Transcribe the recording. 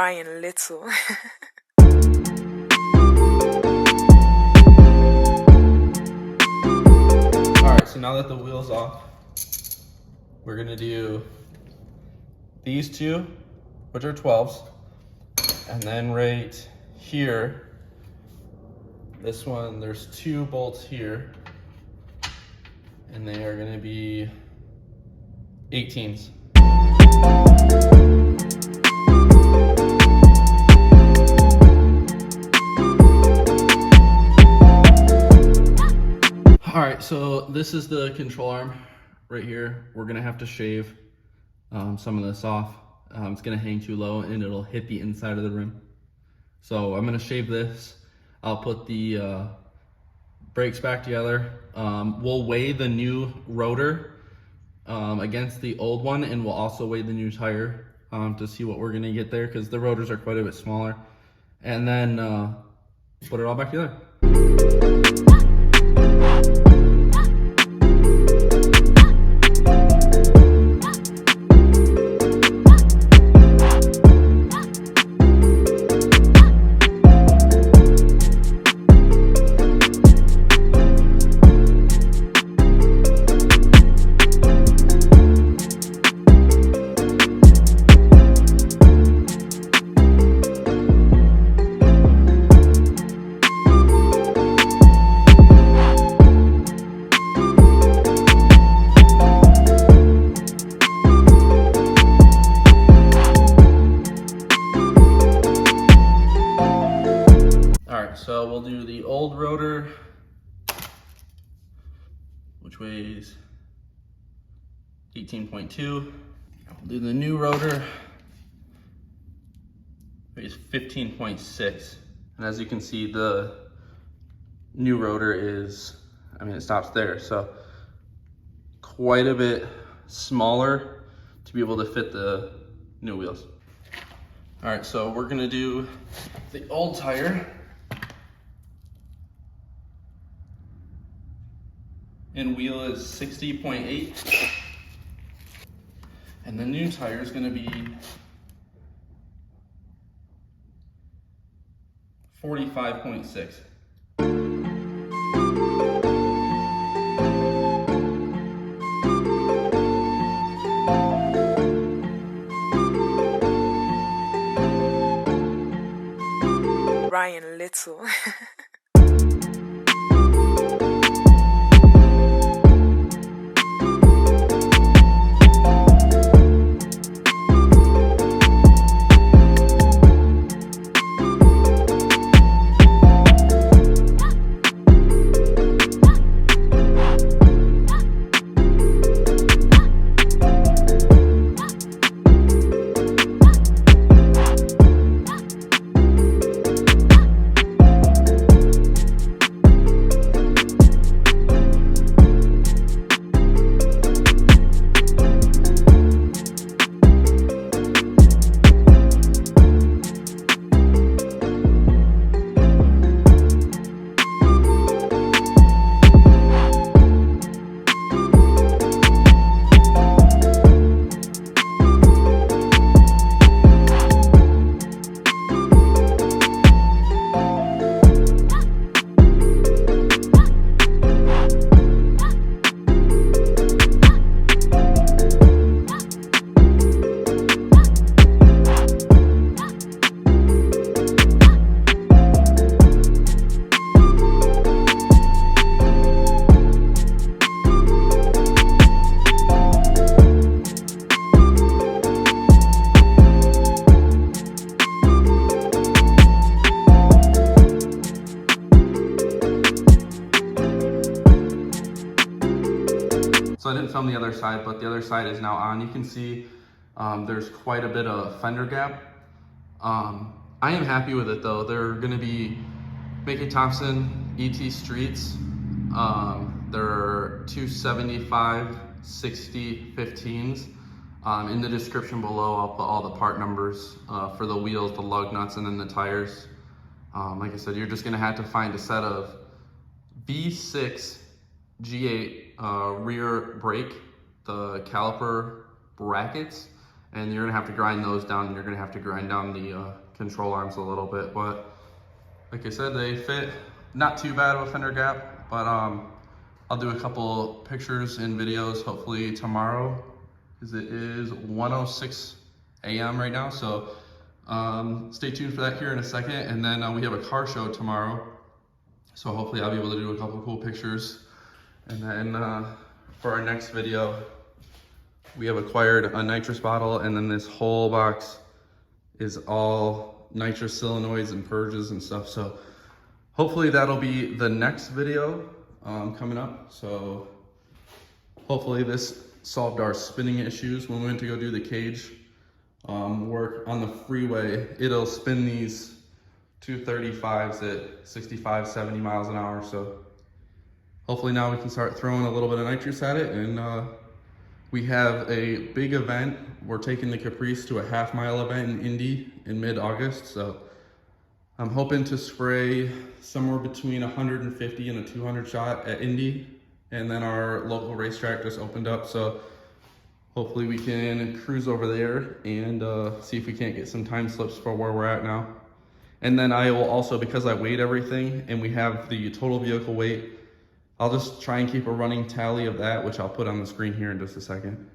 Ryan Little. Alright, so now that the wheel's off, we're gonna do these two, which are 12s, and then right here, this one, there's 2 bolts here, and they are gonna be 18s. All right, so this is the control arm right here. We're gonna have to shave some of this off. It's gonna hang too low and it'll hit the inside of the rim. So I'm gonna shave this. I'll put the brakes back together. We'll weigh the new rotor against the old one, and we'll also weigh the new tire to see what we're gonna get there, because the rotors are quite a bit smaller. And then put it all back together. So we'll do the old rotor, which weighs 18.2. We'll do the new rotor, weighs 15.6. And as you can see, the new rotor is, it stops there. So quite a bit smaller to be able to fit the new wheels. All right, so we're gonna do the old tire. And wheel is 60.8. And the new tire is gonna be 45.6. Ryan Little. So I didn't film the other side, but the other side is now on. You can see there's quite a bit of fender gap. I am happy with it though. They're gonna be Mickey Thompson ET Streets. They're 275 60 15s. In the description below, I'll put all the part numbers for the wheels, the lug nuts, and then the tires. Like I said, you're just gonna have to find a set of V6 G8 rear brake, the caliper brackets, and you're gonna have to grind those down, and you're gonna have to grind down the control arms a little bit. But like I said, they fit not too bad of a fender gap, but I'll do a couple pictures and videos hopefully tomorrow, because it is 1:06 a.m. right now. So stay tuned for that here in a second. And then we have a car show tomorrow, so hopefully I'll be able to do a couple cool pictures. And then for our next video, we have acquired a nitrous bottle, and then this whole box is all nitrous solenoids and purges and stuff. So hopefully that'll be the next video coming up. So hopefully this solved our spinning issues when we went to go do the cage work on the freeway. It'll spin these 235s at 65, 70 miles an hour. So hopefully now we can start throwing a little bit of nitrous at it. And we have a big event. We're taking the Caprice to a half-mile event in Indy in mid-August. So I'm hoping to spray somewhere between 150 and a 200 shot at Indy. And then our local racetrack just opened up. So hopefully we can cruise over there and see if we can't get some time slips for where we're at now. And then I will also, because I weighed everything and we have the total vehicle weight, I'll just try and keep a running tally of that, which I'll put on the screen here in just a second.